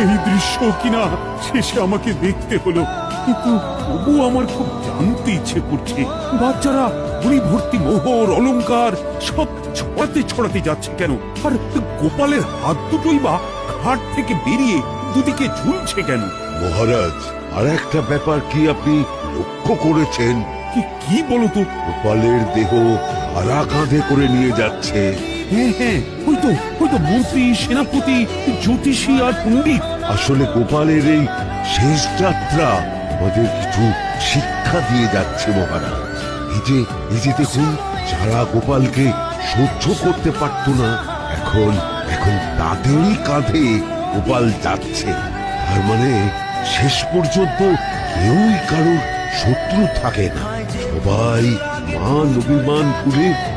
এই দৃশ্য কিনা শেষে আমাকে দেখতে হলো, কিন্তু তবু আমার খুব জানতে ইচ্ছে করছে বাচ্চারা বুড়ি ভর্তি মোহর অলংকার সব ছড়াতে ছড়াতে যাচ্ছে কেন, আর গোপালের হাত দুটোই বা ঘাট থেকে বেরিয়ে দুদিকে ঝুলছে কেন? মহারাজ, আর একটা ব্যাপার কি আপনি লক্ষ্য করেছেন? কি বলো তো? গোপালের দেহ আরা কাঁধে করে নিয়ে যাচ্ছে। হ্যাঁ হ্যাঁ, ওই তো মন্ত্রী, সেনাপতি, জ্যোতিষী আর পণ্ডিত। আসলে গোপালের এই শেষ যাত্রা আমাদের কিছু শিক্ষা দিয়ে যাচ্ছে মহারাজ। এই যে দেখুন, যারা গোপালকে সহ্য করতে পারত না, এখন এখন তাদেরই কাঁধে গোপাল যাচ্ছে। তার মানে শেষ পর্যন্ত কেউই কারোর শত্রু থাকে না, সবাই মান অভিমান করে